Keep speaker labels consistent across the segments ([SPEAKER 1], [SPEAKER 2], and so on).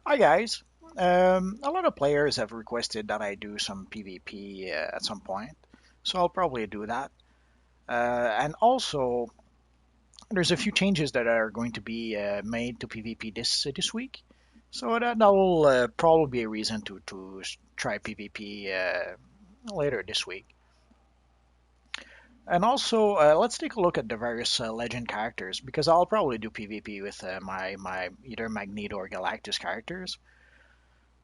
[SPEAKER 1] Hi guys. A lot of players have requested that I do some PvP at some point, so I'll probably do that. And also, there's a few changes that are going to be made to PvP this week, so that will probably be a reason to try PvP later this week. And also, let's take a look at the various legend characters because I'll probably do PvP with my either Magneto or Galactus characters.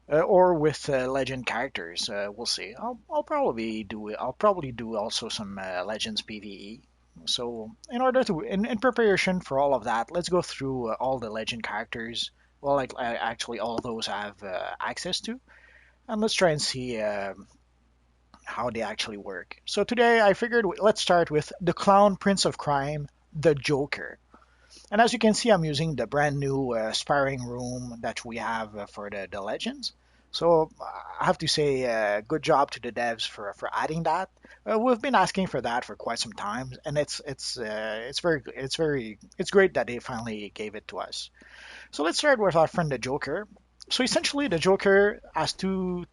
[SPEAKER 1] Or with legend characters. We'll see. I'll probably do also some legends PVE. So in preparation for all of that, let's go through all the legend characters. Well, like actually all those I have access to, and let's try and see how they actually work. So today I figured let's start with the Clown Prince of Crime, the Joker. And as you can see, I'm using the brand new sparring room that we have for the legends. So I have to say, good job to the devs for adding that. We've been asking for that for quite some time, and it's great that they finally gave it to us. So let's start with our friend the Joker. So essentially, the Joker has two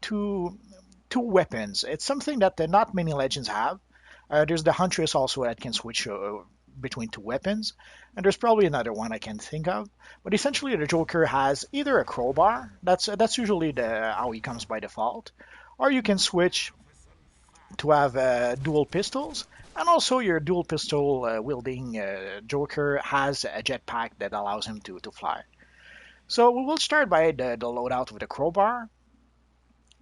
[SPEAKER 1] weapons. It's something that not many legends have. There's the Huntress also that can switch between two weapons, and there's probably another one I can think of. But essentially, the Joker has either a crowbar. That's usually the how he comes by default, or you can switch to have dual pistols. And also, your dual pistol wielding Joker has a jetpack that allows him to fly. So we will start by the loadout with the crowbar,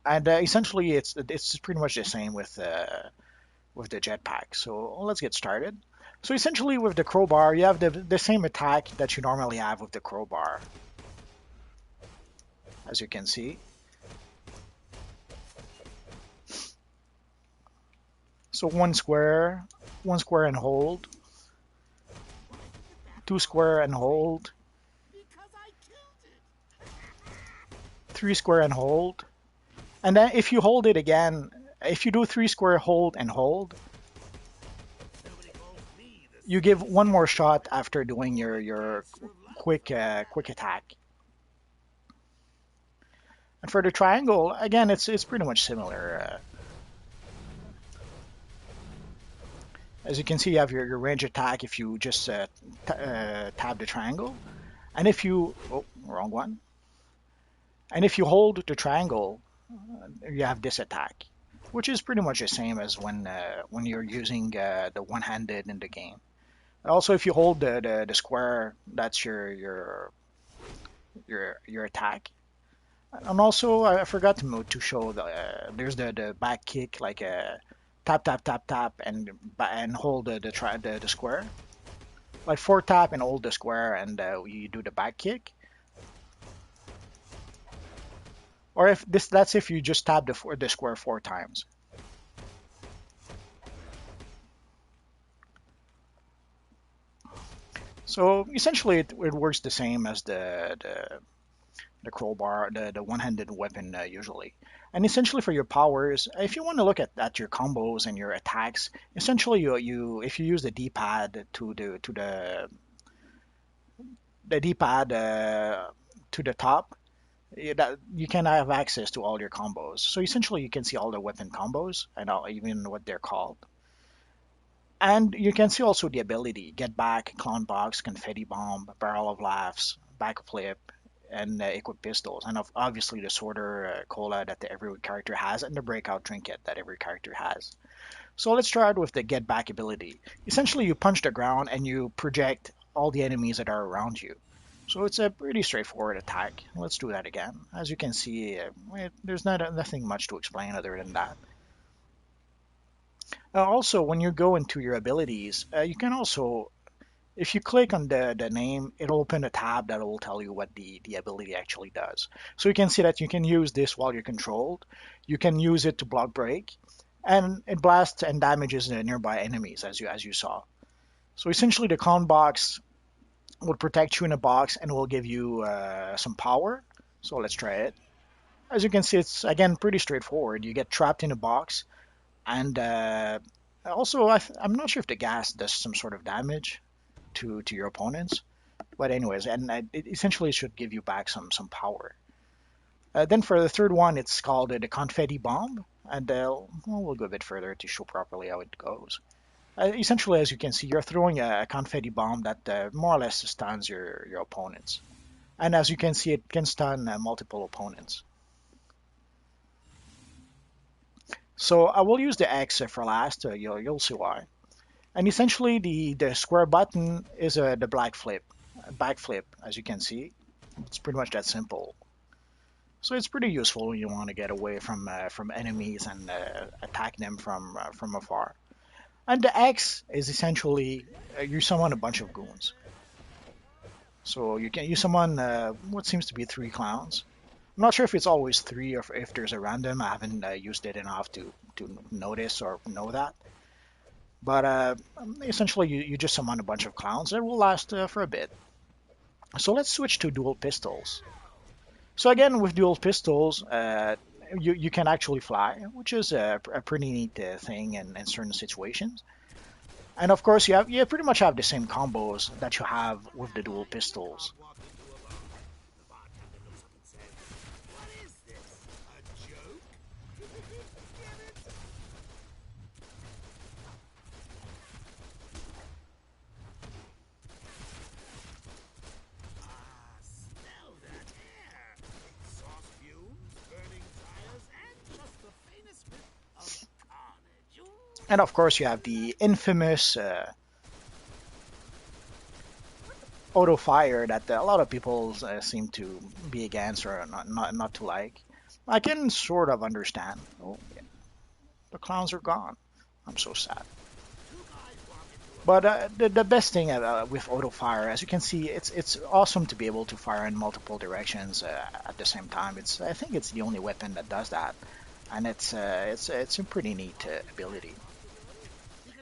[SPEAKER 1] and essentially it's pretty much the same with the jetpack. So let's get started. So essentially with the crowbar, you have the same attack that you normally have with the crowbar, as you can see. So one square and hold, two square and hold, three square and hold. And then if you hold it again, if you do three square hold and hold, you give one more shot after doing your quick attack. And for the triangle, again, it's pretty much similar. As you can see, you have your range attack if you just tab the triangle, and if you wrong one, and if you hold the triangle, you have this attack, which is pretty much the same as when you're using the one-handed in the game. Also, if you hold the square, that's your attack. And also, I forgot to show there's the back kick, like a tap tap tap tap and hold the square, like four tap and hold the square, and you do the back kick. Or if that's if you just tap the square four times. So essentially, it works the same as the crowbar, the one-handed weapon usually. And essentially for your powers, if you want to look at your combos and your attacks, essentially you if you use the D-pad the D-pad to the top, that you can have access to all your combos. So essentially you can see all the weapon combos and even what they're called. And you can see also the ability, get back, clown box, confetti bomb, barrel of laughs, backflip, and equip pistols, and obviously the sorter cola that every character has, and the breakout trinket that every character has. So let's start with the get back ability. Essentially, you punch the ground and you project all the enemies that are around you. So it's a pretty straightforward attack. Let's do that again. As you can see, there's nothing much to explain other than that. Also, when you go into your abilities, you can also, if you click on the name, it'll open a tab that will tell you what the ability actually does. So you can see that you can use this while you're controlled. You can use it to block break, and it blasts and damages the nearby enemies, as you saw. So essentially, the clown box will protect you in a box and will give you some power. So let's try it. As you can see, it's again pretty straightforward. You get trapped in a box, and also I'm not sure if the gas does some sort of damage to your opponents. But anyways, and it essentially should give you back some power. Then for the third one, it's called the Confetti Bomb, and well, we'll go a bit further to show properly how it goes. Essentially, as you can see, you're throwing a confetti bomb that more or less stuns your opponents. And as you can see, it can stun multiple opponents. So I will use the X for last, you'll see why. And essentially the square button is the backflip, as you can see. It's pretty much that simple. So it's pretty useful when you want to get away from enemies and attack them from afar. And the X is essentially you summon a bunch of goons. So you summon what seems to be 3 clowns. I'm not sure if it's always 3 or if there's a random. I haven't used it enough to notice or know that. But essentially, you just summon a bunch of clowns. It will last for a bit. So let's switch to dual pistols. So again, with dual pistols, you can actually fly, which is a pretty neat thing in certain situations. And of course, you pretty much have the same combos that you have with the dual pistols. And of course, you have the infamous auto fire that a lot of people seem to be against or not to like. I can sort of understand. Oh, yeah. The clowns are gone. I'm so sad. But the best thing with auto fire, as you can see, it's awesome to be able to fire in multiple directions at the same time. I think it's the only weapon that does that, and it's a pretty neat ability.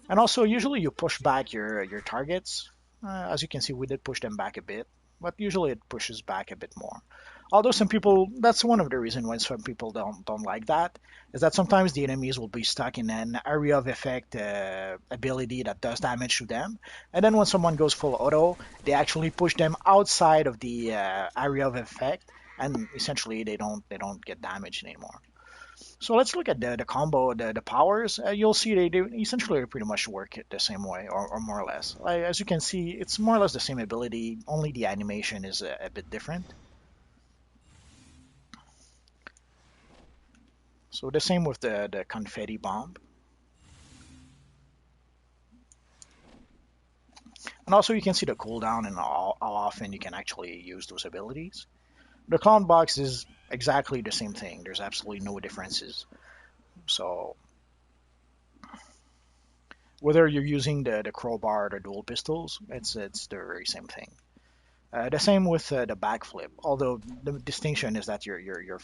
[SPEAKER 1] And also, usually you push back your targets. As you can see, we did push them back a bit, but usually it pushes back a bit more. Although some people, that's one of the reasons why some people don't like that, is that sometimes the enemies will be stuck in an area of effect ability that does damage to them, and then when someone goes full auto, they actually push them outside of the area of effect, and essentially they don't get damaged anymore. So let's look at the combo, the powers. You'll see they essentially pretty much work it the same way, or more or less. As you can see, it's more or less the same ability, only the animation is a bit different. So the same with the Confetti Bomb. And also you can see the cooldown and how often you can actually use those abilities. The Clown Box is exactly the same thing. There's absolutely no differences. So whether you're using the crowbar or the dual pistols, it's the very same thing. The same with the backflip, although the distinction is that you're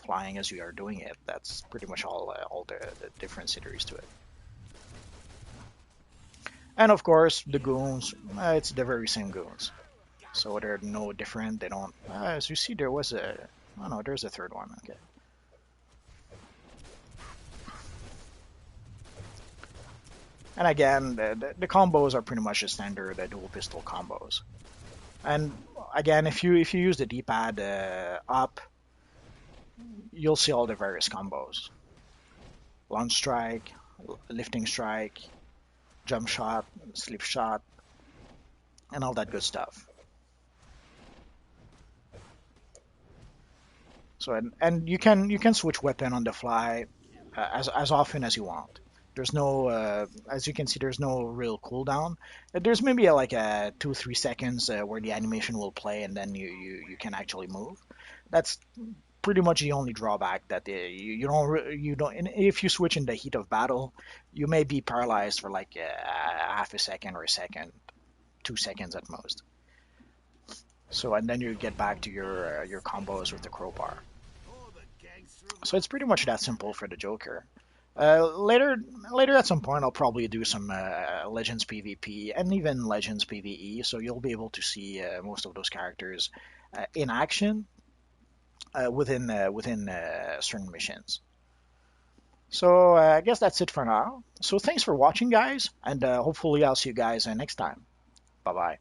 [SPEAKER 1] flying as you are doing it. That's pretty much all the difference there is to it. And of course, the goons, it's the very same goons. So they're no different. They don't. As you see, there was a. Oh no, there's a third one. Okay. And again, the combos are pretty much the standard dual pistol combos. And again, if you use the D-pad up, you'll see all the various combos: launch strike, lifting strike, jump shot, slip shot, and all that good stuff. So and you can switch weapon on the fly as often as you want. There's no, as you can see, there's no real cooldown. There's maybe like a 2-3 seconds where the animation will play, and then you can actually move. That's pretty much the only drawback that you don't. If you switch in the heat of battle, you may be paralyzed for like a half a second or a second, 2 seconds at most. So and then you get back to your combos with the crowbar. So it's pretty much that simple for the Joker. Later at some point, I'll probably do some Legends PvP and even Legends PvE, so you'll be able to see most of those characters in action within certain missions. So I guess that's it for now. So thanks for watching, guys, and hopefully I'll see you guys next time. Bye bye.